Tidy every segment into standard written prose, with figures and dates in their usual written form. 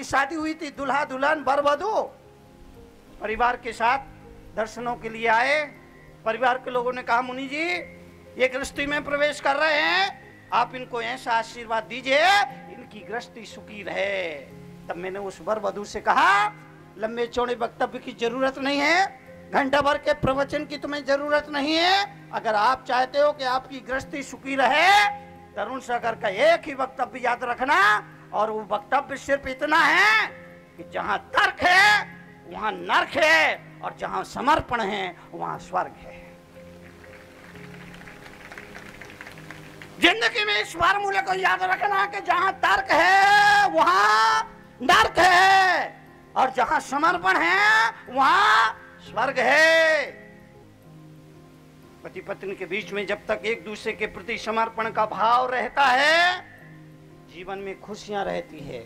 शादी हुई थी, दूल्हा दुल्हन वर वधू परिवार के साथ दर्शनों के लिए आए। परिवार के लोगों ने कहा मुनि जी ये गृहस्थी में प्रवेश कर रहे हैं, आप इनको ऐसा आशीर्वाद दीजिए इनकी गृहस्थी सुखी रहे। तब मैंने उस वर वधू से कहा लंबे चौड़े वक्तव्य की जरूरत नहीं है, घंटा भर के प्रवचन की तुम्हें जरूरत नहीं है। अगर आप चाहते हो कि आपकी गृहस्थी सुखी रहे, तरुण सागर का एक ही वक्तव्य याद रखना, और वो वक्तव्य सिर्फ इतना है कि जहां तर्क है वहां नरक है, और जहां समर्पण है वहां स्वर्ग है। जिंदगी में इस फार्मूले को याद रखना कि जहां तर्क है वहां नरक है, और जहां समर्पण है वहां स्वर्ग है। पति पत्नी के बीच में जब तक एक दूसरे के प्रति समर्पण का भाव रहता है, जीवन में खुशियां रहती है।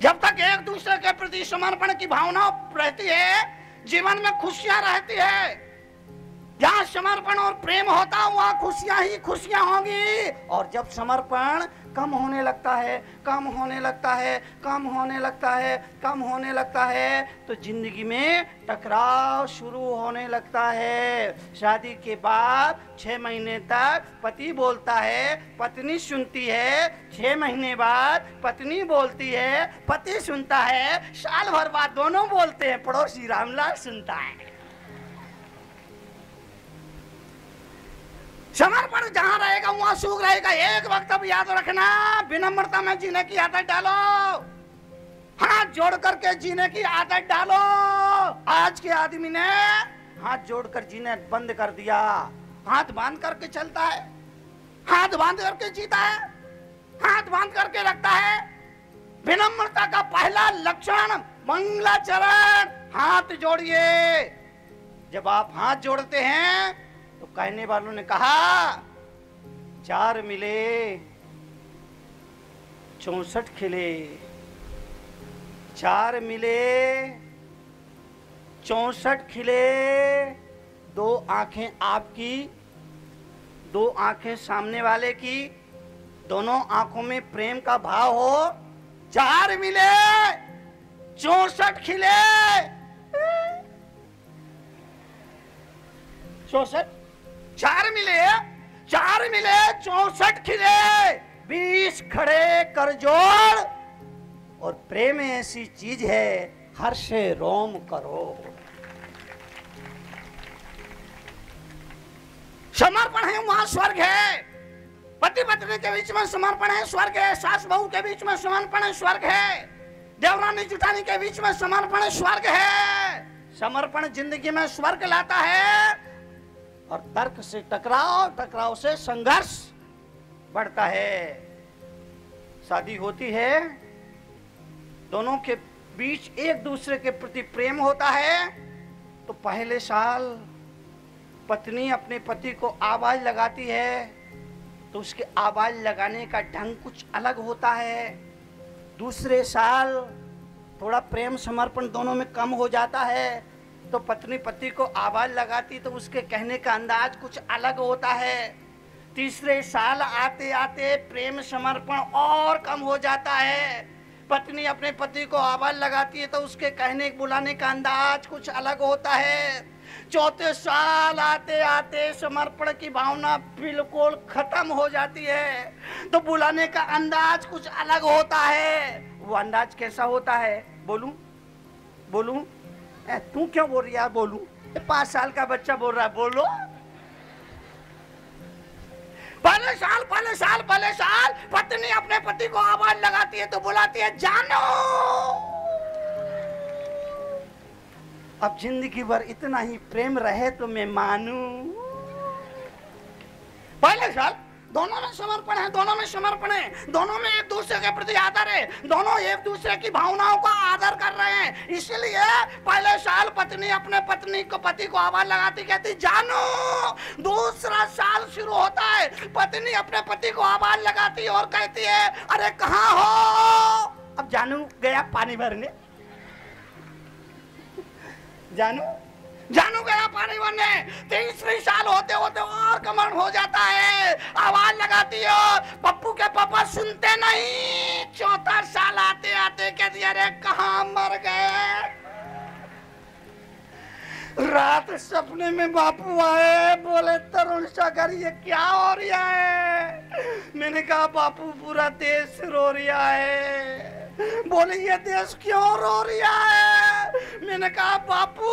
जब तक एक दूसरे के प्रति समर्पण की भावना रहती है, जीवन में खुशियां रहती है। जहां समर्पण और प्रेम होता वहां खुशियां ही खुशियां होंगी। और जब समर्पण कम होने लगता है, कम होने लगता है, कम होने लगता है, कम होने लगता है, तो जिंदगी में टकराव शुरू होने लगता है। शादी के बाद 6 महीने तक पति बोलता है, पत्नी सुनती है, 6 महीने बाद पत्नी बोलती है, पति सुनता है, साल भर बाद दोनों बोलते हैं, पड़ोसी रामलाल सुनता है। समर्पण जहां रहेगा वहां सुख रहेगा। एक वक्त अब याद रखना, विनम्रता में जीने की आदत डालो, हाथ जोड़ करके जीने की आदत डालो। आज के आदमी ने हाथ जोड़कर जीने बंद कर दिया, हाथ बांध करके चलता है, हाथ बांध करके जीता है, हाथ बांध करके रखता है। विनम्रता का पहला लक्षण मंगलाचरण, हाथ जोड़िए। जब आप हाथ जोड़ते हैं तो कहने वालों ने कहा 4 मिले 64 खिले, 4 मिले 64 खिले। 2 आंखें आपकी, 2 आंखें सामने वाले की, दोनों आंखों में प्रेम का भाव हो। 4 मिले 64 खिले। 64 4 मिले 64 खिले। 20 खड़े कर जोड़, और प्रेम ऐसी चीज है हर से रोम करो। समर्पण है वहां स्वर्ग है। पति पत्नी के बीच में समर्पण है, स्वर्ग है। सास बहू के बीच में समर्पण है, स्वर्ग है। देवरानी जुटानी के बीच में समर्पण है, स्वर्ग है। समर्पण जिंदगी में स्वर्ग लाता है। और तर्क से टकराव, टकराव से संघर्ष बढ़ता है। शादी होती है, दोनों के बीच एक दूसरे के प्रति प्रेम होता है, तो पहले साल पत्नी अपने पति को आवाज लगाती है, तो उसके आवाज लगाने का ढंग कुछ अलग होता है। दूसरे साल थोड़ा प्रेम समर्पण दोनों में कम हो जाता है, तो पत्नी पति को आवाज लगाती तो उसके कहने का अंदाज कुछ अलग होता है। तीसरे साल आते आते प्रेम समर्पण और कम हो जाता है। पत्नी अपने पति को आवाज लगाती है तो उसके कहने बुलाने का अंदाज कुछ अलग होता है। चौथे साल आते आते समर्पण की भावना बिल्कुल खत्म हो जाती है, तो बुलाने का अंदाज कुछ अलग होता है। वो अंदाज कैसा होता है? बोलूं बोलूं? तू क्यों बोल रही है? बोलूं? 5 साल का बच्चा बोल रहा है, बोलो। पहले साल पत्नी अपने पति को आवाज लगाती है तो बुलाती है जानो। अब जिंदगी भर इतना ही प्रेम रहे तो मैं मानूं। पहले साल दोनों में समर्पण है, दोनों में समर्पण है, दोनों में एक दूसरे के प्रति आदर है, दोनों एक दूसरे की भावनाओं का आदर कर रहे हैं। इसलिए पहले साल पत्नी अपने पति को आवाज लगाती कहती जानो। दूसरा साल शुरू होता है, पत्नी अपने पति को आवाज लगाती और कहती है अरे कहाँ हो? अब जानू गया पानी भरने, जानू जानू गया पानी भरने, तीसरी साल होते होते और कमर हो जाता है, आवाज लगाती हो, पप्पू के पापा सुनते नहीं, चौथा साल आते आते कह दिया रे कहाँ मर गए। रात सपने में बापू आए, बोले तरुण सागर ये क्या हो रहा है। मैंने कहा बापू पूरा देश रो रहा है। बोले ये देश क्यों रो रहा है। मैंने कहा बापू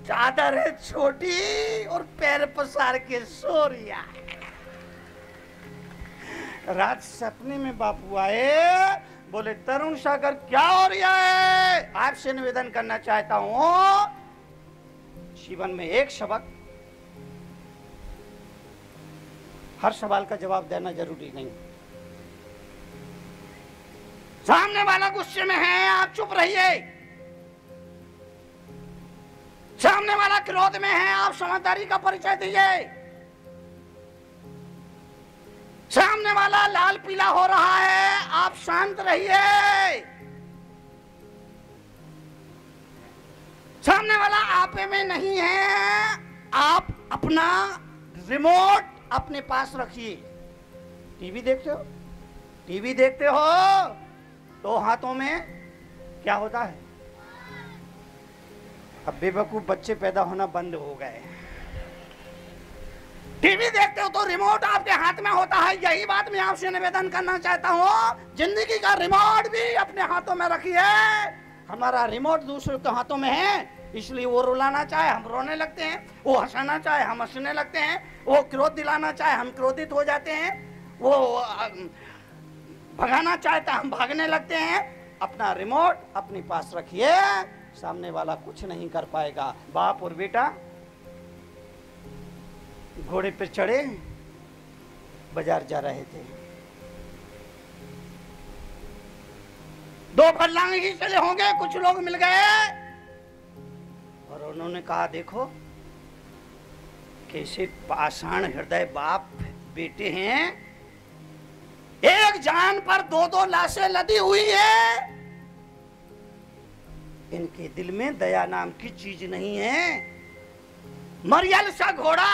चादर है छोटी और पैर पसार के सो रहा है। रात सपने में बापू आए, बोले तरुण सागर क्या हो रहा है। आपसे निवेदन करना चाहता हूं, जीवन में एक सबक, हर सवाल का जवाब देना जरूरी नहीं। सामने वाला गुस्से में है, आप चुप रहिए। सामने वाला क्रोध में है, आप समझदारी का परिचय दीजिए। सामने वाला लाल पीला हो रहा है, आप शांत रहिए। सामने वाला आपे में नहीं है, आप अपना रिमोट अपने पास रखिए। टीवी देखते हो, टीवी देखते हो तो हाथों में क्या होता है। अब बेवकूफ बच्चे पैदा होना बंद हो गए। टीवी देखते हो तो रिमोट आपके हाथ में होता है। यही बात मैं आपसे निवेदन करना चाहता हूँ, जिंदगी का रिमोट भी अपने हाथों में रखिए। हमारा रिमोट दूसरों के हाथों में है, इसलिए वो रुलाना चाहे हम रोने लगते हैं, वो हंसाना चाहे हम हंसने लगते हैं, वो क्रोध दिलाना चाहे हम क्रोधित हो जाते हैं, वो भगाना चाहता हम भागने लगते हैं। अपना रिमोट अपने पास रखिए, सामने वाला कुछ नहीं कर पाएगा। बाप और बेटा घोड़े पर चढ़े बाजार जा रहे थे। 2 फरलांग ही चले होंगे, कुछ लोग मिल गए और उन्होंने कहा देखो कैसे पाषाण हृदय बाप बेटे हैं, एक जान पर 2-2 लाशें लदी हुई है, इनके दिल में दया नाम की चीज नहीं है। मरियल सा घोड़ा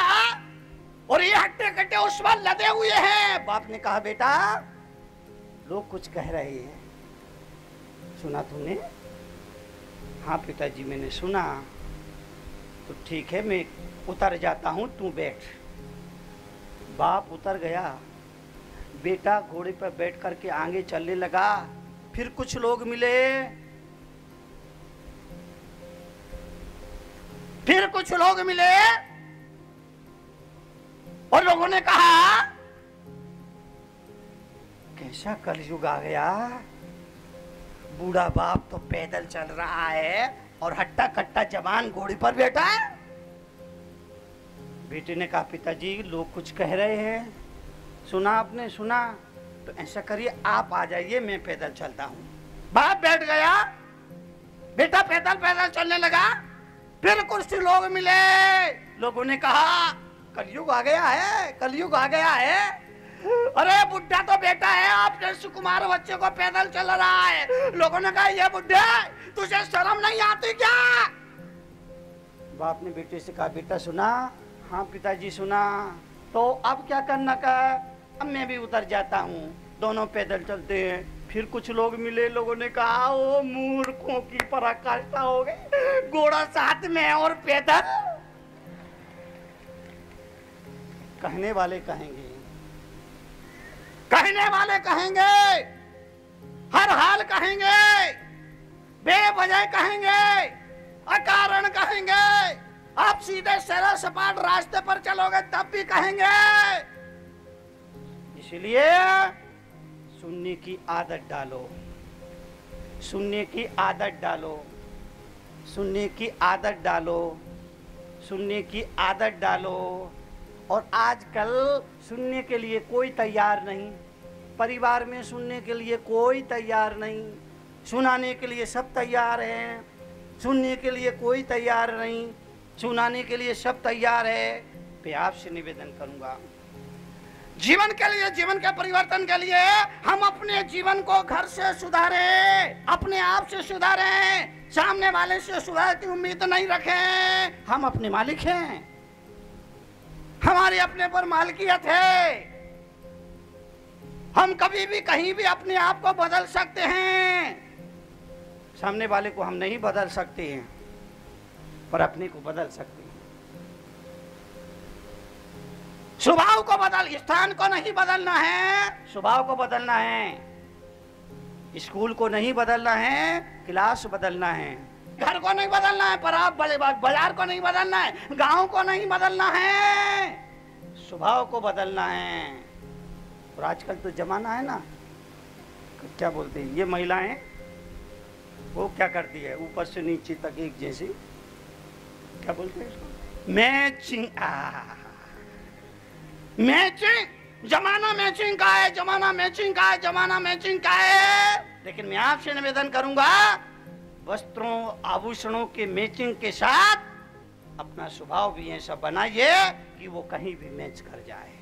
और ये हट्टे कट्टे उस पर लदे हुए हैं। बाप ने कहा बेटा लोग कुछ कह रहे हैं, सुना तूने। हाँ पिताजी मैंने सुना। तो ठीक है मैं उतर जाता हूँ, तू बैठ। बाप उतर गया, बेटा घोड़े पर बैठ करके आगे चलने लगा। फिर कुछ लोग मिले, फिर कुछ लोग मिले और लोगों ने कहा कैसा कलयुग आ गया, बूढ़ा बाप तो पैदल चल रहा है और हट्टा कट्टा जवान घोड़े पर बैठा है। बेटे ने कहा पिताजी लोग कुछ कह रहे हैं, सुना आपने सुना, तो ऐसा करिए आप आ जाइए मैं पैदल चलता हूँ। बाप बैठ गया, बेटा पैदल पैदल चलने लगा। फिर कुछ लोग मिले, लोगों ने कहा कलयुग आ गया है, कलयुग आ गया है। अरे बुढ़ा तो बेटा है, आपने सुकुमार बच्चे को पैदल चल रहा है। लोगों ने कहा ये बुढ़े तुझे शर्म नहीं आती क्या। बाप ने बेटे से कहा बेटा सुना। हाँ पिताजी सुना। तो अब क्या करना का, अब मैं भी उतर जाता हूँ, दोनों पैदल चलते हैं। फिर कुछ लोग मिले, लोगों ने कहा ओ मूर्खों की पराकाष्ठा हो गई, घोड़ा साथ में है और पैदल। कहने वाले कहेंगे, कहने वाले कहेंगे, हर हाल कहेंगे, बेवजह कहेंगे, अकारण कहेंगे। आप सीधे सरल सपाट रास्ते पर चलोगे तब भी कहेंगे। इसलिए सुनने की आदत डालो, सुनने की आदत डालो, सुनने की आदत डालो, सुनने की आदत डालो। और आजकल सुनने के लिए कोई तैयार नहीं, परिवार में सुनने के लिए कोई तैयार नहीं, सुनाने के लिए सब तैयार हैं, सुनने के लिए कोई तैयार नहीं, सुनाने के लिए सब तैयार है। मैं आपसे निवेदन करूंगा जीवन के लिए, जीवन के परिवर्तन के लिए हम अपने जीवन को घर से सुधारें, अपने आप से सुधारें। सामने वाले से सुलह की उम्मीद नहीं रखें। हम अपने मालिक हैं, हमारी अपने पर मालिकियत है। हम कभी भी कहीं भी अपने आप को बदल सकते हैं। सामने वाले को हम नहीं बदल सकते हैं, पर अपने को बदल सकते हैं। स्वभाव को बदल, स्थान को नहीं बदलना है, स्वभाव को बदलना है। स्कूल को नहीं बदलना है, क्लास बदलना है। घर को नहीं बदलना है, पर आप बाजार को नहीं बदलना है, गांव को नहीं बदलना है, स्वभाव को बदलना है। और आजकल तो जमाना है ना, क्या बोलते हैं ये महिलाएं, वो क्या करती है, ऊपर से नीचे तक एक जैसी, क्या बोलते हैं इसको, मैचिंग। मैचिंग, जमाना मैचिंग का है, जमाना मैचिंग का है, जमाना मैचिंग का है। लेकिन मैं आपसे निवेदन करूंगा, वस्त्रों आभूषणों के मैचिंग के साथ अपना स्वभाव भी ऐसा बनाइए कि वो कहीं भी मैच कर जाए।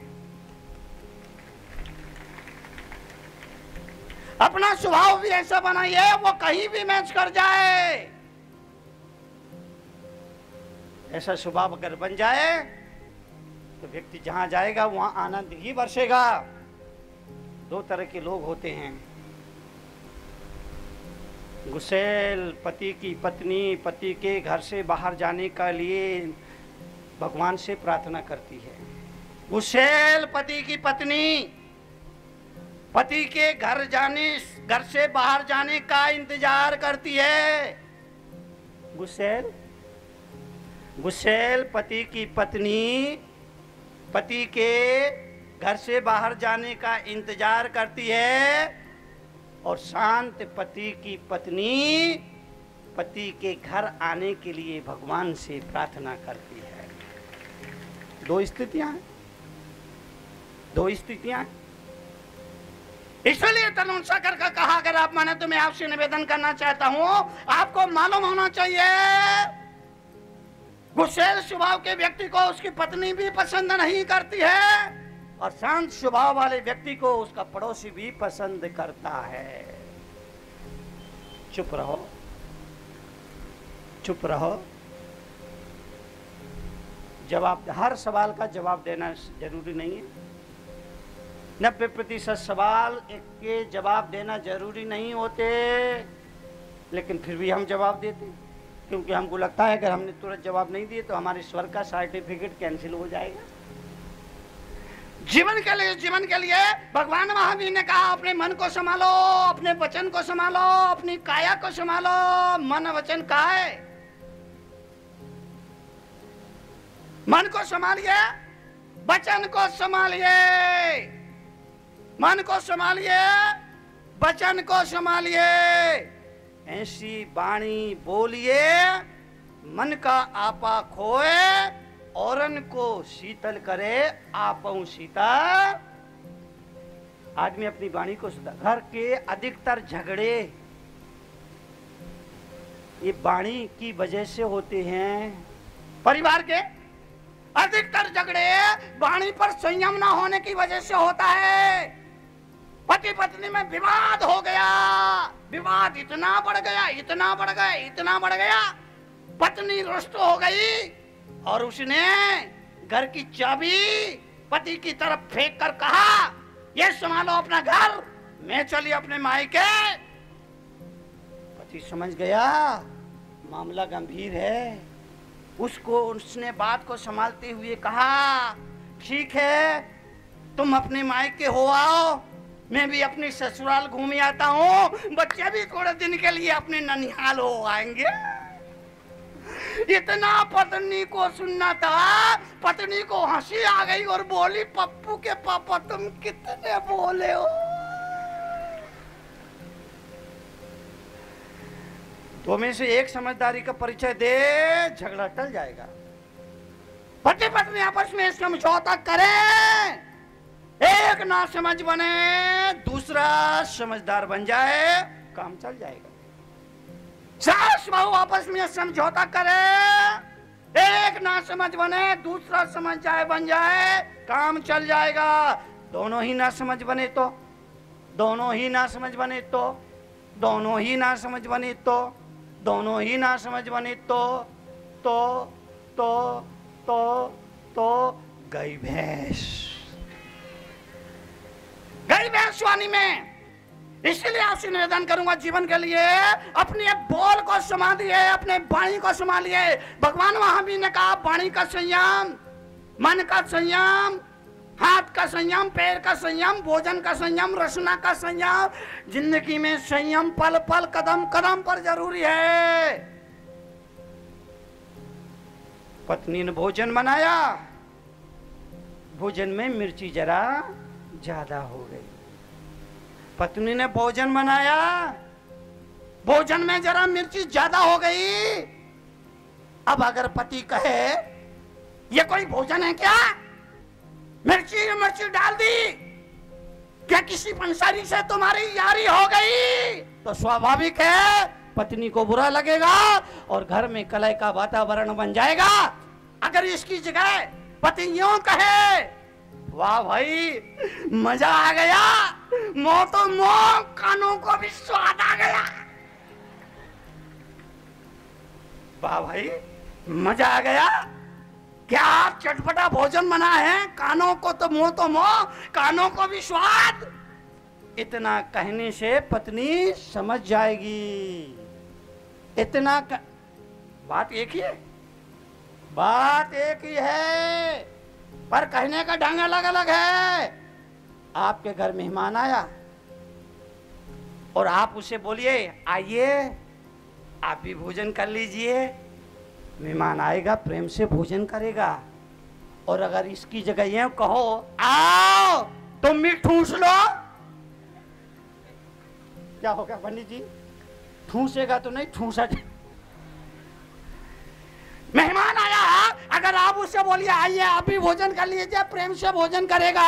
अपना स्वभाव भी ऐसा बनाइए वो कहीं भी मैच कर जाए। ऐसा स्वभाव अगर बन जाए तो व्यक्ति जहां जाएगा वहां आनंद ही बरसेगा। दो तरह के लोग होते हैं, गुस्सैल पति की पत्नी पति के घर से बाहर जाने के लिए भगवान से प्रार्थना करती है। गुस्सैल पति की पत्नी पति के घर से बाहर जाने का इंतजार करती है। गुस्सैल पति की पत्नी पति के घर से बाहर जाने का इंतजार करती है, और शांत पति की पत्नी पति के घर आने के लिए भगवान से प्रार्थना करती है। दो स्थितियां हैं, दो स्थितियां। इसलिए तरुण सागर का कहा, अगर आप माने तो मैं आपसे निवेदन करना चाहता हूं, आपको मालूम होना चाहिए गुस्सैल स्वभाव के व्यक्ति को उसकी पत्नी भी पसंद नहीं करती है, और शांत स्वभाव वाले व्यक्ति को उसका पड़ोसी भी पसंद करता है। चुप रहो, चुप रहो। जवाब, हर सवाल का जवाब देना जरूरी नहीं है। 90% सवाल के जवाब देना जरूरी नहीं होते, लेकिन फिर भी हम जवाब देते हैं, क्योंकि हमको लगता है अगर हमने तुरंत जवाब नहीं दिए तो हमारे स्वर्ग का सर्टिफिकेट कैंसिल हो जाएगा। जीवन के लिए भगवान महावीर ने कहा, अपने मन को संभालो, अपने वचन को संभालो, अपनी काया को संभालो। मन वचन काय, मन को संभालिए, वचन को संभालिए। मन को संभालिए, वचन को संभालिए। ऐसी वाणी बोलिए मन का आपा खोए, औरन को शीतल करे आपहु शीतल। आदमी अपनी वाणी को सुधार। घर के अधिकतर झगड़े ये वाणी की वजह से होते हैं। परिवार के अधिकतर झगड़े वाणी पर संयम ना होने की वजह से होता है। पति पत्नी में विवाद हो गया, विवाद इतना बढ़ गया, इतना बढ़ गया, इतना बढ़ गया, पत्नी रुष्ट हो गई और उसने घर की चाबी पति की तरफ फेंक कर कहा, ये संभालो अपना घर, मैं चली अपने मायके। पति समझ गया मामला गंभीर है। उसने बात को संभालते हुए कहा, ठीक है तुम अपने मायके हो आओ, मैं भी अपनी ससुराल घूम आता हूँ, बच्चे भी थोड़े दिन के लिए अपने ननिहाल हो आएंगे। इतना पत्नी को सुनना था, पत्नी को हंसी आ गई और बोली, पप्पू के पापा तुम कितने बोले हो। तो में से एक समझदारी का परिचय दे, झगड़ा टल जाएगा। पति पत्नी आपस में समझौता करें, एक ना समझ बने, दूसरा समझदार बन जाए, काम चल जाएगा। सास बहू आपस में समझौता करे, एक ना समझ बने, दूसरा समझ जाए बन जाए, काम चल जाएगा। दोनों ही ना समझ बने तो, दोनों ही ना समझ बने तो, दोनों ही ना समझ बने तो, दोनों ही ना समझ बनी तो गई भैंस वाणी में। इसलिए आपसे निवेदन करूंगा जीवन के लिए अपने बोल को संभालिए, अपने वाणी को संभालिए। भगवान महावीर ने कहा वाणी का संयम, मन का संयम, हाथ का संयम, पैर का संयम, भोजन का संयम, रसना का संयम। जिंदगी में संयम पल पल कदम कदम पर जरूरी है। पत्नी ने भोजन बनाया, भोजन में मिर्ची जरा ज्यादा हो गई। पत्नी ने भोजन बनाया, भोजन में जरा मिर्ची ज्यादा हो गई। अब अगर पति कहे ये कोई भोजन है क्या, मिर्ची डाल दी, क्या किसी पंसारी से तुम्हारी यारी हो गई, तो स्वाभाविक है पत्नी को बुरा लगेगा और घर में कलह का वातावरण बन जाएगा। अगर इसकी जगह पति यूं कहे वाह भाई मजा आ गया, मोह तो मोह, कानों को भी स्वाद आ गया। वाह भाई मजा आ गया, क्या चटपटा भोजन बना है, कानों को तो मोह, कानों को भी स्वाद। इतना कहने से पत्नी समझ जाएगी। बात एक ही है, बात एक ही है, पर कहने का ढंग अलग अलग है। आपके घर मेहमान आया और आप उसे बोलिए आइए आप भी भोजन कर लीजिए, मेहमान आएगा प्रेम से भोजन करेगा। और अगर इसकी जगह ये कहो आओ तुम मीट ठूस लो, क्या होगा पंडित जी, ठूसेगा तो नहीं ठूसा। मेहमान आया, अगर आप उससे बोलिए आइए आप भी भोजन कर लीजिए, प्रेम से भोजन करेगा।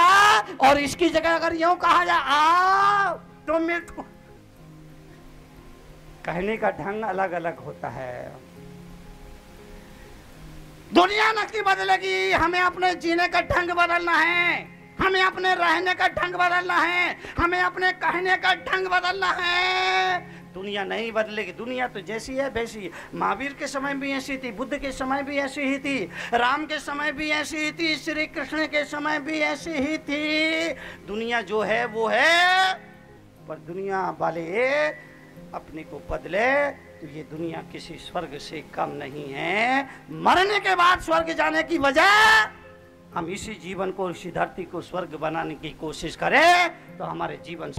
और इसकी जगह अगर यूं कहा जाए आओ तुम मीट, कहने का ढंग अलग अलग होता है। दुनिया नहीं बदलेगी, हमें अपने जीने का ढंग बदलना है, हमें अपने रहने का ढंग बदलना है, हमें अपने कहने का ढंग बदलना है। दुनिया नहीं बदलेगी, दुनिया तो जैसी है वैसी। महावीर के समय भी ऐसी थी, बुद्ध के समय भी ऐसी ही थी, राम के समय भी ऐसी ही थी, श्री कृष्ण के समय भी ऐसी ही थी। दुनिया जो है वो है, पर दुनिया वाले अपने को बदले तो ये दुनिया किसी स्वर्ग से कम नहीं है। मरने के बाद स्वर्ग जाने की वजह हम इसी जीवन को, इसी धरती को स्वर्ग बनाने की कोशिश करें तो हमारे जीवन